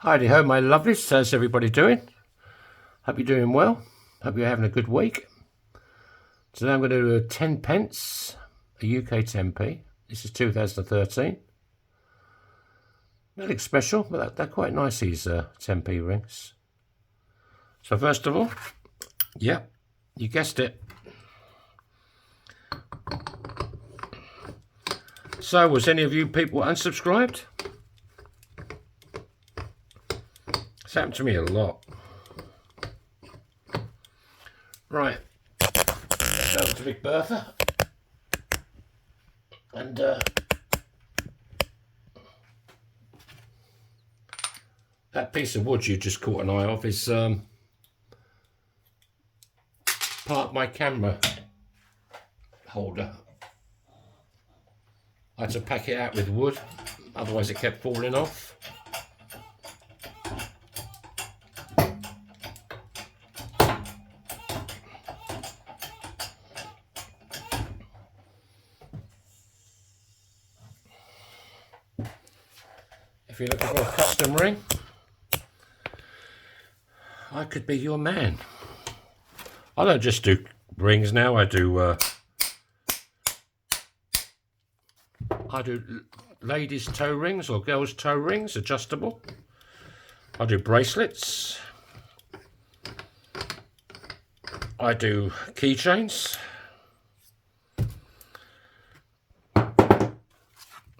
Heidi ho, my lovelies. How's everybody doing? Hope you're doing well. Hope you're having a good week. Today I'm going to do a 10 pence, a UK 10p. This is 2013. Nothing special, but they're quite nice, these 10p rings. So first of all, yeah, you guessed it. So was any of you people unsubscribed? It's happened to me a lot. Right, let's go to Big Bertha. And that piece of wood you just caught an eye of is part of my camera holder. I had to pack it out with wood, otherwise it kept falling off. If you're looking for a custom ring, I could be your man. I don't just do rings now, I do ladies' toe rings or girls' toe rings, adjustable. I do bracelets. I do keychains.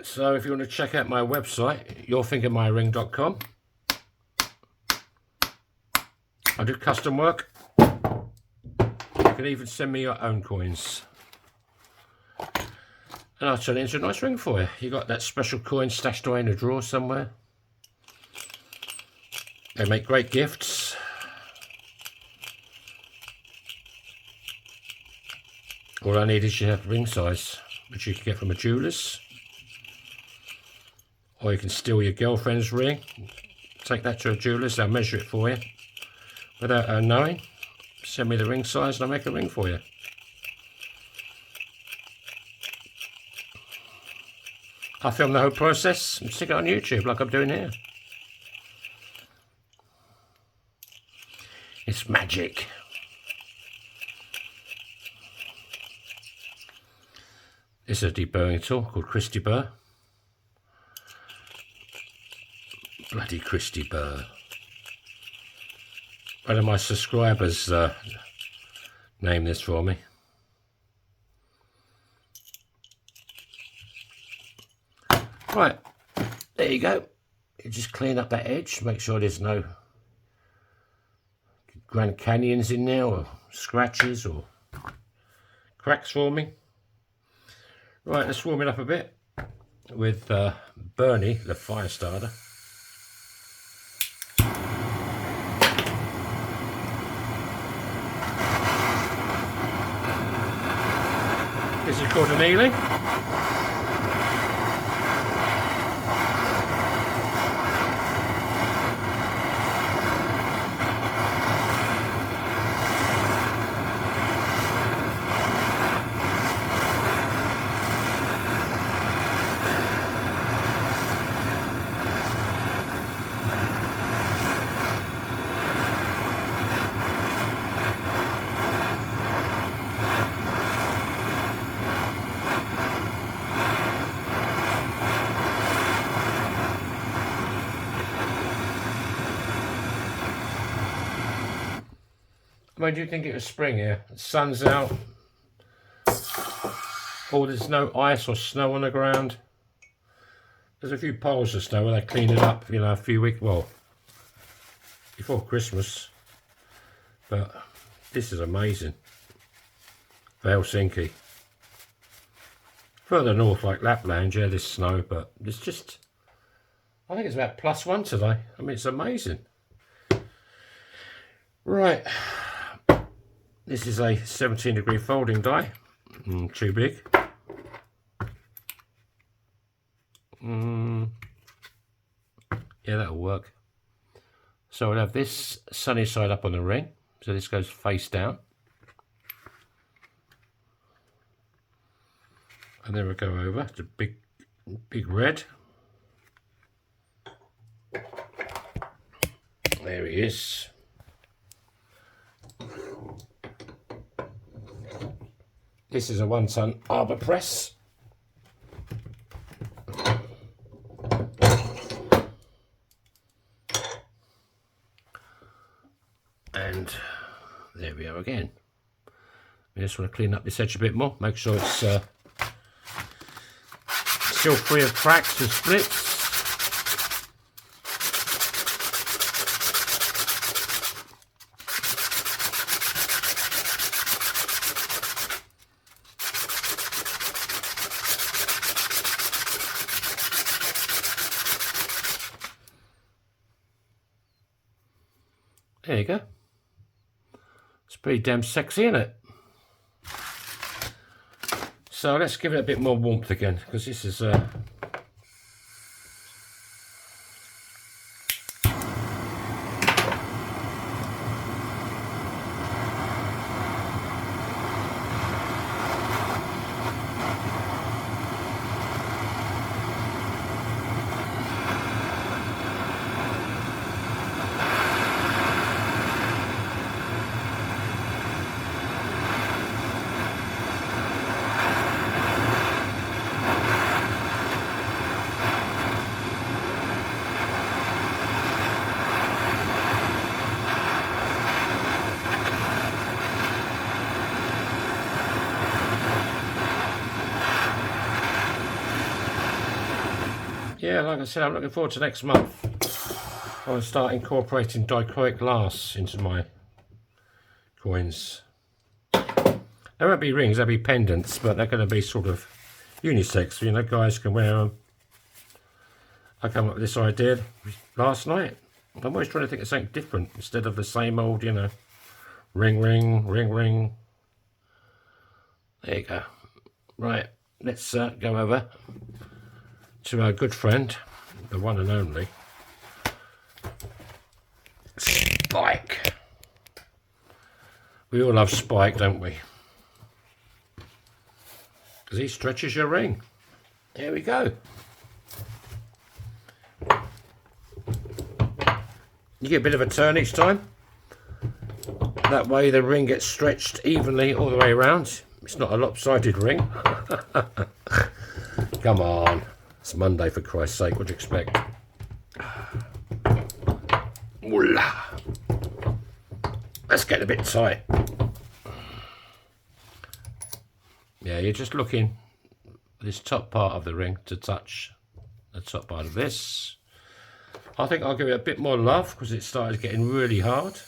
So if you want to check out my website, yourfingermyring.com. I do custom work. You can even send me your own coins. And I'll turn it into a nice ring for you. You got that special coin stashed away in a drawer somewhere. They make great gifts. All I need is your ring size, which you can get from a jeweller's. Or you can steal your girlfriend's ring, take that to a jeweller's, they'll measure it for you without her knowing. Send me the ring size and I'll make a ring for you. I film the whole process and stick it on YouTube like I'm doing here. It's magic. This is a deburring tool called Christy Burr. Bloody Christy Burr. One of my subscribers named this for me. Right, there you go. You just clean up that edge, make sure there's no Grand Canyons in there or scratches or cracks forming. Right, let's warm it up a bit with Bernie, the fire starter. This is called annealing. When do you think it was spring here? The sun's out. Oh, there's no ice or snow on the ground. There's a few piles of snow where they cleaned it up, you know, a few weeks, well, before Christmas. But this is amazing for Helsinki. Further north, like Lapland, yeah, there's snow, but it's just, I think it's about +1 today. I mean, it's amazing. Right. This is a 17-degree folding die. Too big. Yeah, that'll work. So we'll have this sunny side up on the ring. So this goes face down. And then we'll go over to big red. There he is. This is a 1 ton arbor press. And there we are again. I just want to clean up this edge a bit more, make sure it's still free of cracks and splits. There you go. It's pretty damn sexy, isn't it? So let's give it a bit more warmth again, because this is yeah, like I said, I'm looking forward to next month. I will start incorporating dichroic glass into my coins. There won't be rings, there'll be pendants, but they're going to be sort of unisex, you know, guys can wear them. I came up with this idea last night. I'm always trying to think of something different instead of the same old, you know, ring, ring, ring, ring. There you go. Right, let's go over to our good friend, the one and only Spike. We all love Spike, don't we? Because he stretches your ring. There we go. You get a bit of a turn each time. That way the ring gets stretched evenly all the way around. It's not a lopsided ring. Come on. It's Monday, for Christ's sake. What do you expect? Voila. Let's get a bit tight. Yeah, you're just looking this top part of the ring to touch the top part of this. I think I'll give it a bit more love because it started getting really hard.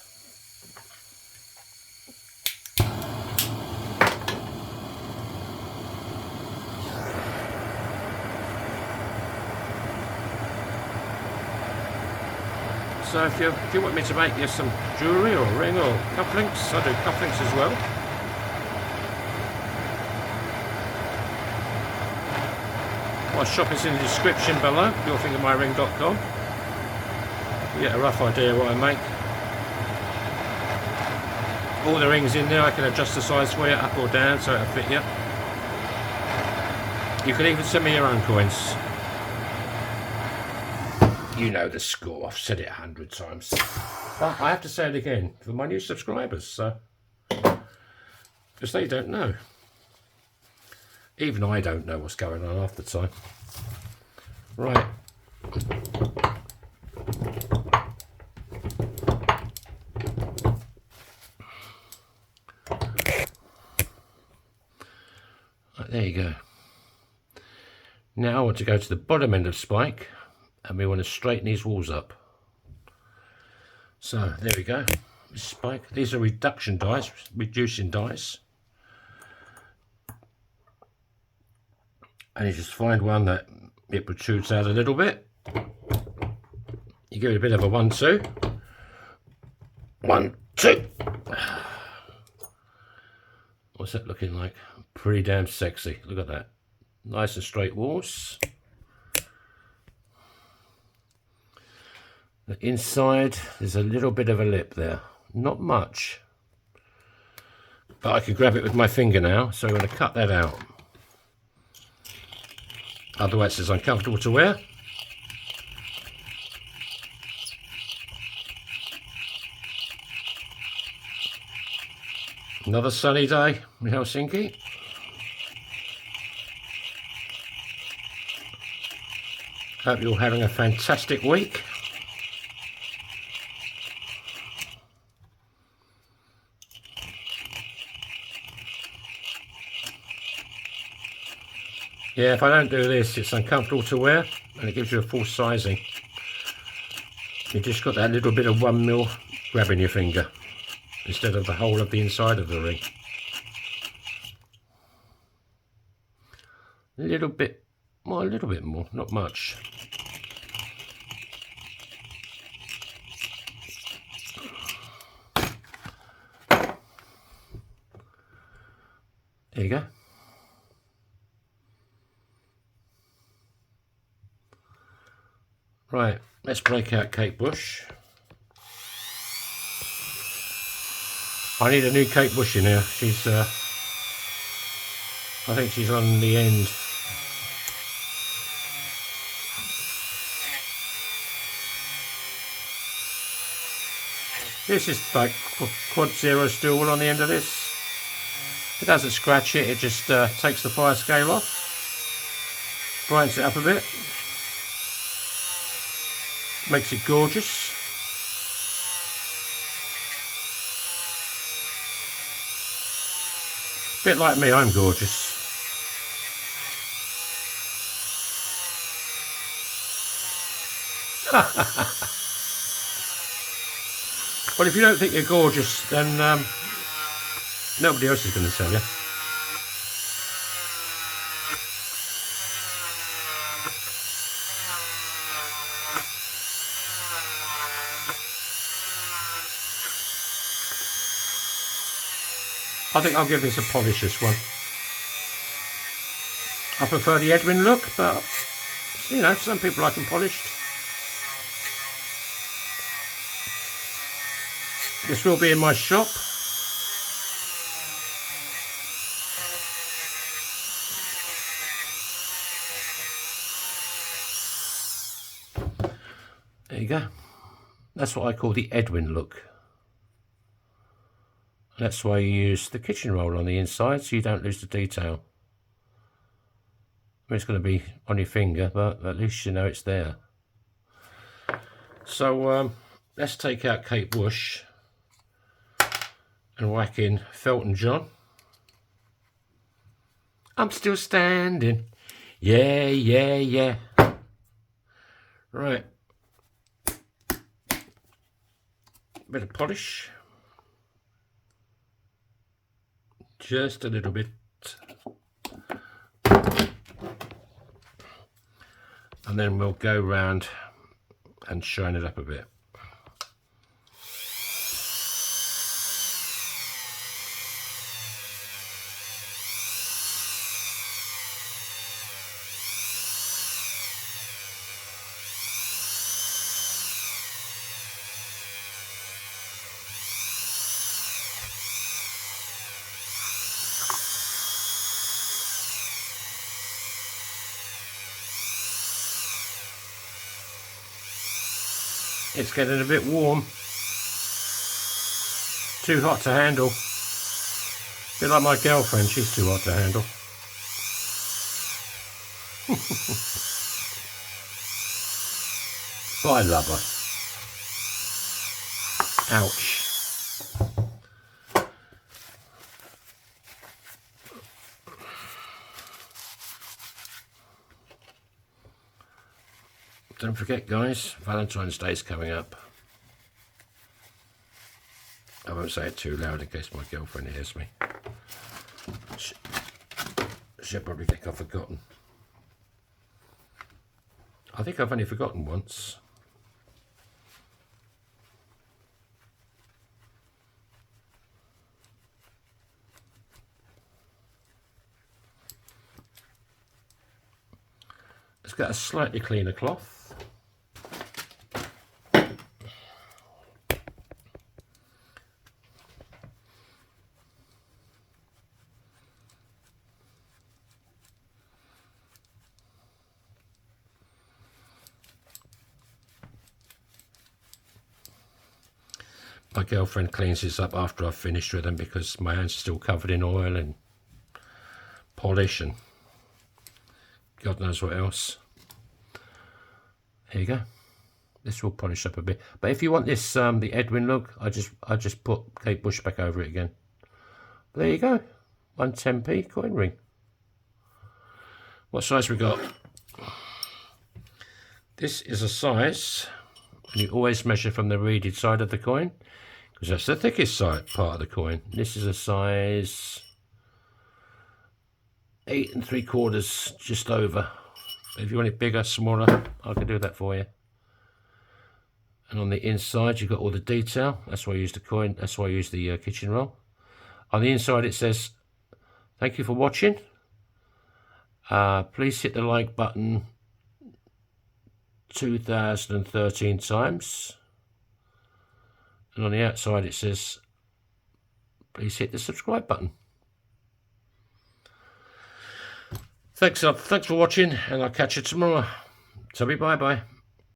So if you want me to make you some jewellery or ring or cufflinks, I do cufflinks as well. My shop is in the description below, yourfingermyring.com. You get a rough idea what I make. All the rings in there, I can adjust the size for you, up or down, so it'll fit you. You can even send me your own coins. You know the score, I've said it 100 times. But I have to say it again for my new subscribers, so because they don't know. Even I don't know what's going on half the time. Right. Right, there you go. Now I want to go to the bottom end of Spike and we want to straighten these walls up. So there we go. Spike. These are reduction dies, reducing dies. And you just find one that it protrudes out a little bit. You give it a bit of a 1-2. 1, 2. What's that looking like? Pretty damn sexy. Look at that. Nice and straight walls. The inside, there's a little bit of a lip there. Not much. But I can grab it with my finger now, so I'm going to cut that out. Otherwise it's uncomfortable to wear. Another sunny day in Helsinki. Hope you're having a fantastic week. Yeah, if I don't do this, it's uncomfortable to wear and it gives you a false sizing. You just got that little bit of 1mm grabbing your finger instead of the whole of the inside of the ring. A little bit more, not much. There you go. Right, let's break out Kate Bush. I need a new Kate Bush in here. She's, I think she's on the end. This is like quad zero steel wool on the end of this. It doesn't scratch it, it just takes the fire scale off, brightens it up a bit, makes it gorgeous. Bit like me, I'm gorgeous. Well, if you don't think you're gorgeous, then nobody else is going to tell you. I think I'll give this a polish, this one. I prefer the Edwin look, but you know, some people like them polished. This will be in my shop. There you go. That's what I call the Edwin look. That's why you use the kitchen roll on the inside so you don't lose the detail. I mean, it's going to be on your finger, but at least you know it's there. So let's take out Kate Bush and whack in Felton John. I'm still standing. Yeah, yeah, yeah. Right. Bit of polish. Just a little bit. And then we'll go round and shine it up a bit. It's getting a bit warm. Too hot to handle. A bit like my girlfriend, she's too hot to handle. But I love her. Ouch. Don't forget, guys, Valentine's Day is coming up. I won't say it too loud in case my girlfriend hears me. She'll probably think I've forgotten. I think I've only forgotten once. Let's get a slightly cleaner cloth. My girlfriend cleans this up after I've finished with them because my hands are still covered in oil and polish and God knows what else. Here you go. This will polish up a bit. But if you want this, the Edwin look, I just put Kate Bush back over it again. But there you go. 110p coin ring. What size we got? This is a size, and you always measure from the reeded side of the coin, because that's the thickest side part of the coin. This is a size 8 3/4, just over. If you want it bigger, smaller, I can do that for you. And on the inside, you've got all the detail. That's why I use the coin. That's why I use the kitchen roll. On the inside, it says, "Thank you for watching. Please hit the like button 2013 times." And on the outside, it says, "Please hit the subscribe button." Thanks for watching, and I'll catch you tomorrow. So bye bye.